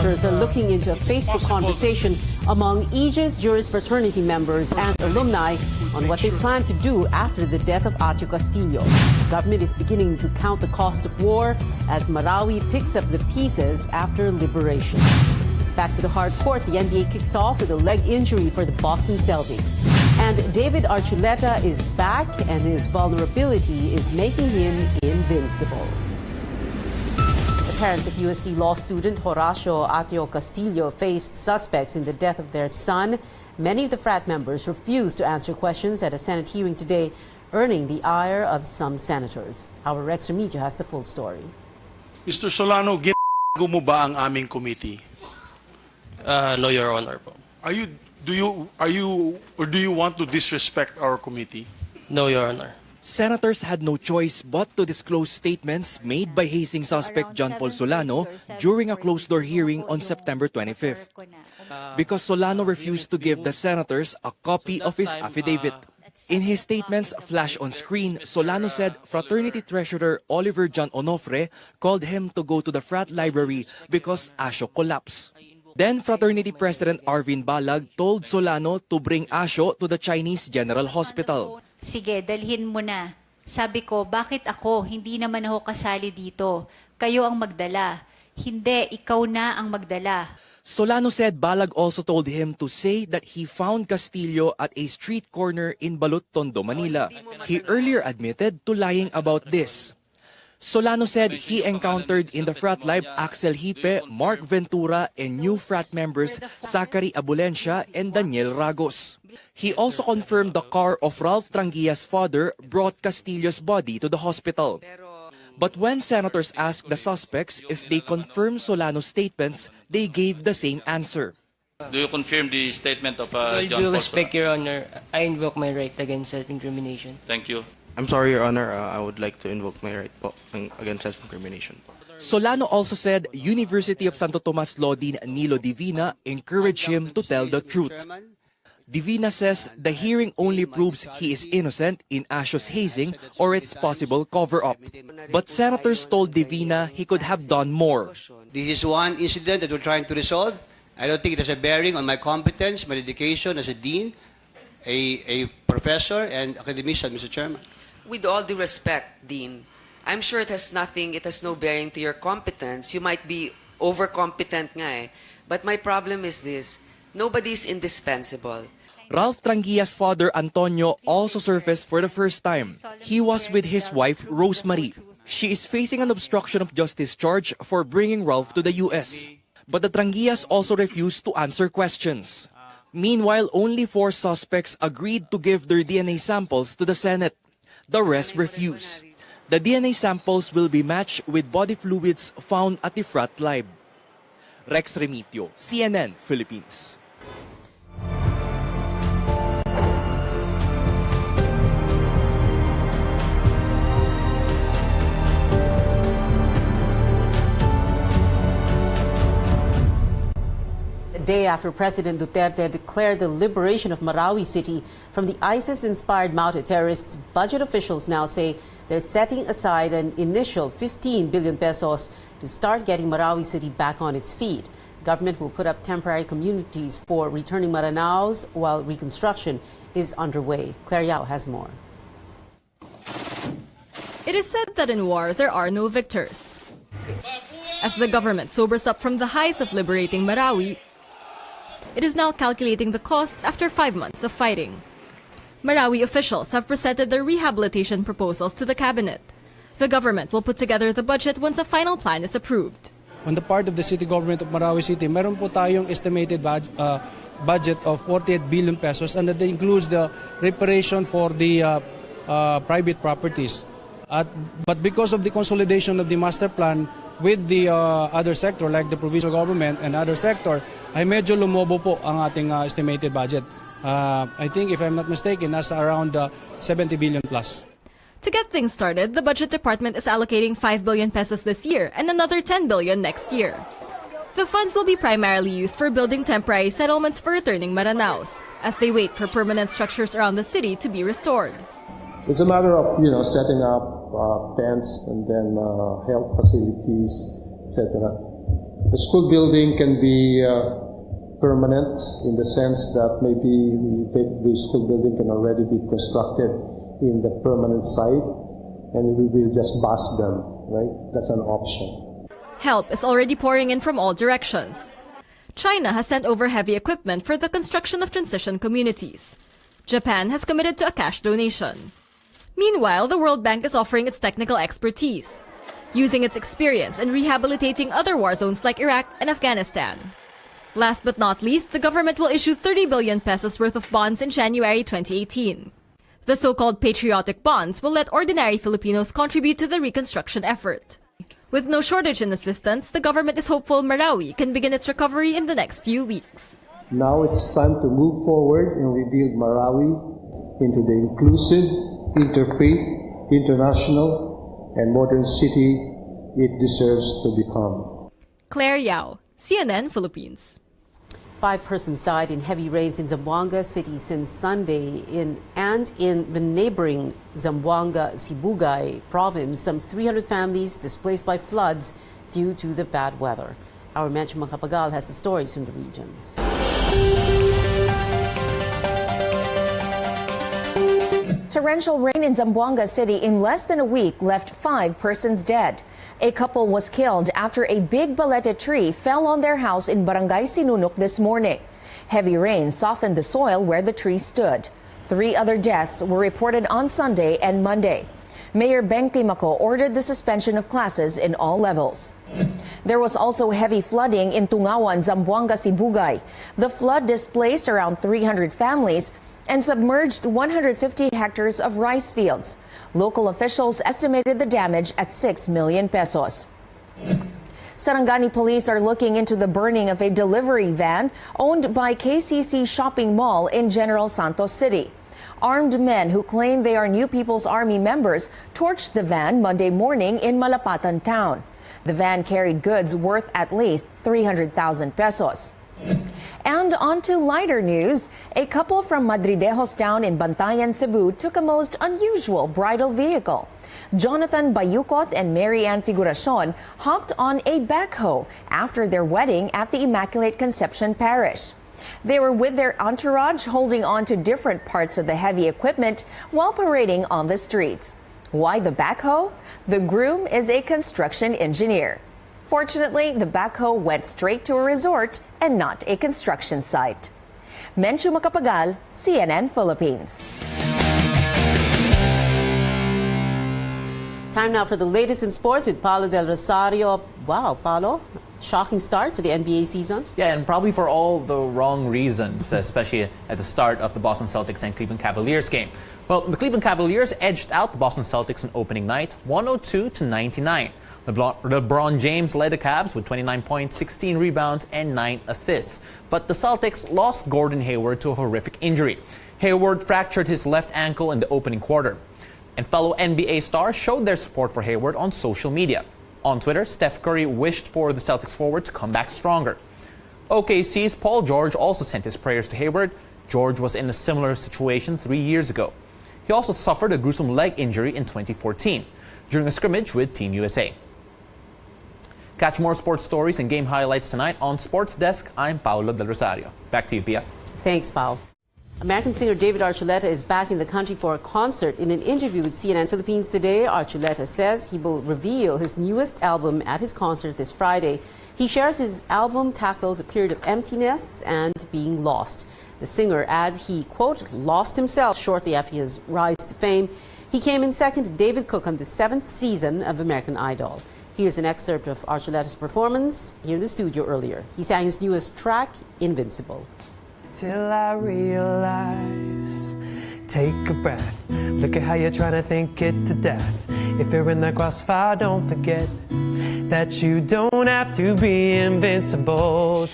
senators are looking into a Facebook conversation among Aegis Juris Fraternity members and alumni on what they plan to do after the death of Atio Castillo. The government is beginning to count the cost of war as Marawi picks up the pieces after liberation. It's back to the hard court. The NBA kicks off with a leg injury for the Boston Celtics. And David Archuleta is back, and his vulnerability is making him invincible. The parents of UST law student Horacio Atio Castillo faced suspects in the death of their son. Many of the frat members refused to answer questions at a Senate hearing today, earning the ire of some senators. Our Rex Remigio has the full story. Mr. Solano, ginago mo ba ang aming committee? No, Your Honor po. Do you want to disrespect our committee? No, Your Honor. Senators had no choice but to disclose statements made by hazing suspect John Paul Solano during a closed-door hearing on September 25th. Because Solano refused to give the senators a copy of his affidavit. In his statements flashed on screen, Solano said fraternity treasurer Oliver John Onofre called him to go to the frat library because Asio collapsed. Then fraternity president Arvin Balag told Solano to bring Asio to the Chinese General Hospital. Sige, dalhin mo na. Sabi ko, bakit ako? Hindi naman ako kasali dito. Kayo ang magdala. Hindi, ikaw na ang magdala. Solano said Balag also told him to say that he found Castillo at a street corner in Balut, Tondo, Manila. He earlier admitted to lying about this. Solano said he encountered in the frat life Axel Hipe, Mark Ventura, and new frat members Zachary Abulencia and Daniel Ragos. He also confirmed the car of Ralph Tranguia's father brought Castillo's body to the hospital. But when senators asked the suspects if they confirmed Solano's statements, they gave the same answer. Do you confirm the statement of With John due Paul respect, Solano? Your Honor, I invoke my right against self-incrimination. Thank you. I'm sorry, Your Honor. I would like to invoke my right po against self-incrimination. Solano also said University of Santo Tomas Law Dean Nilo Divina encouraged him to tell the truth. Divina says the hearing only proves he is innocent in Asio's hazing or its possible cover-up. But senators told Divina he could have done more. This is one incident that we're trying to resolve. I don't think it has a bearing on my competence, my dedication as a dean, a professor, and academician, Mr. Chairman. With all due respect, Dean, I'm sure it has no bearing to your competence. You might be overcompetent nga eh. But my problem is this, nobody's indispensable. Ralph Tranguia's father, Antonio, also surfaced for the first time. He was with his wife, Rosemary. She is facing an obstruction of justice charge for bringing Ralph to the U.S. But the Tranguias also refused to answer questions. Meanwhile, only 4 suspects agreed to give their DNA samples to the Senate. The rest refused. The DNA samples will be matched with body fluids found at the frat lab. Rex Remigio, CNN, Philippines. Day after President Duterte declared the liberation of Marawi City from the ISIS-inspired Maute terrorists, budget officials now say they're setting aside an initial 15 billion pesos to start getting Marawi City back on its feet. Government will put up temporary communities for returning Maranaos while reconstruction is underway. Claire Yao has more. It is said that in war there are no victors. As the government sobers up from the highs of liberating Marawi, it is now calculating the costs after 5 months of fighting. Marawi officials have presented their rehabilitation proposals to the cabinet. The government will put together the budget once a final plan is approved. On the part of the city government of Marawi City, meron po tayong estimated budget of 48 billion pesos, and that includes the reparation for the private properties. But because of the consolidation of the master plan with the other sector like the provincial government and other sector, ay medyo lumobo po ang ating estimated budget. I think, if I'm not mistaken, nasa around 70 billion plus. To get things started, the budget department is allocating 5 billion pesos this year and another 10 billion next year. The funds will be primarily used for building temporary settlements for returning Maranaos, as they wait for permanent structures around the city to be restored. It's a matter of, setting up tents and then health facilities, etc. The school building can be permanent in the sense that maybe the school building can already be constructed in the permanent site and we will just bus them, right? That's an option. Help is already pouring in from all directions. China has sent over heavy equipment for the construction of transition communities. Japan has committed to a cash donation. Meanwhile, the World Bank is offering its technical expertise, using its experience in rehabilitating other war zones like Iraq and Afghanistan. Last but not least, the government will issue 30 billion pesos worth of bonds in January 2018. The so-called patriotic bonds will let ordinary Filipinos contribute to the reconstruction effort. With no shortage in assistance, the government is hopeful Marawi can begin its recovery in the next few weeks. Now it's time to move forward and rebuild Marawi into the inclusive, interfaith, international, and modern city it deserves to become. Claire Yao, CNN Philippines. 5 persons died in heavy rains in Zamboanga City since Sunday and in the neighboring Zamboanga Sibugay province. Some 300 families displaced by floods due to the bad weather. Our Mencho Macapagal has the stories from the regions. Torrential rain in Zamboanga City in less than a week left 5 persons dead. A couple was killed after a big balete tree fell on their house in Barangay Sinunok this morning. Heavy rain softened the soil where the tree stood. 3 other deaths were reported on Sunday and Monday. Mayor Beng Climaco ordered the suspension of classes in all levels. There was also heavy flooding in Tungawan, Zamboanga, Sibugay. The flood displaced around 300 families and submerged 150 hectares of rice fields. Local officials estimated the damage at 6 million pesos. Sarangani police are looking into the burning of a delivery van owned by KCC Shopping Mall in General Santos City. Armed men who claim they are New People's Army members torched the van Monday morning in Malapatan town. The van carried goods worth at least 300,000 pesos. And on to lighter news, a couple from Madridejos town in Bantayan, Cebu took a most unusual bridal vehicle. Jonathan Bayucot and Mary Ann Figuracion hopped on a backhoe after their wedding at the Immaculate Conception Parish. They were with their entourage holding on to different parts of the heavy equipment while parading on the streets. Why the backhoe? The groom is a construction engineer. Fortunately, the backhoe went straight to a resort and not a construction site. Mencho Macapagal, CNN Philippines. Time now for the latest in sports with Paulo Del Rosario. Wow, Paulo, shocking start for the NBA season. Yeah, and probably for all the wrong reasons, especially at the start of the Boston Celtics and Cleveland Cavaliers game. Well, the Cleveland Cavaliers edged out the Boston Celtics on opening night, 102-99. LeBron James led the Cavs with 29 points, 16 rebounds, and 9 assists. But the Celtics lost Gordon Hayward to a horrific injury. Hayward fractured his left ankle in the opening quarter. And fellow NBA stars showed their support for Hayward on social media. On Twitter, Steph Curry wished for the Celtics forward to come back stronger. OKC's Paul George also sent his prayers to Hayward. George was in a similar situation 3 years ago. He also suffered a gruesome leg injury in 2014 during a scrimmage with Team USA. Catch more sports stories and game highlights tonight on Sports Desk. I'm Paulo Del Rosario. Back to you, Pia. Thanks, Paul. American singer David Archuleta is back in the country for a concert. In an interview with CNN Philippines today, Archuleta says he will reveal his newest album at his concert this Friday. He shares his album tackles a period of emptiness and being lost. The singer adds he, quote, lost himself shortly after his rise to fame. He came in second to David Cook on the 7th season of American Idol. Here's an excerpt of Archuleta's performance here in the studio earlier. He sang his newest track, Invincible. Till I realize, take a breath. Look at how you're trying to think it to death. If you're in that crossfire, don't forget that you don't have to be invincible.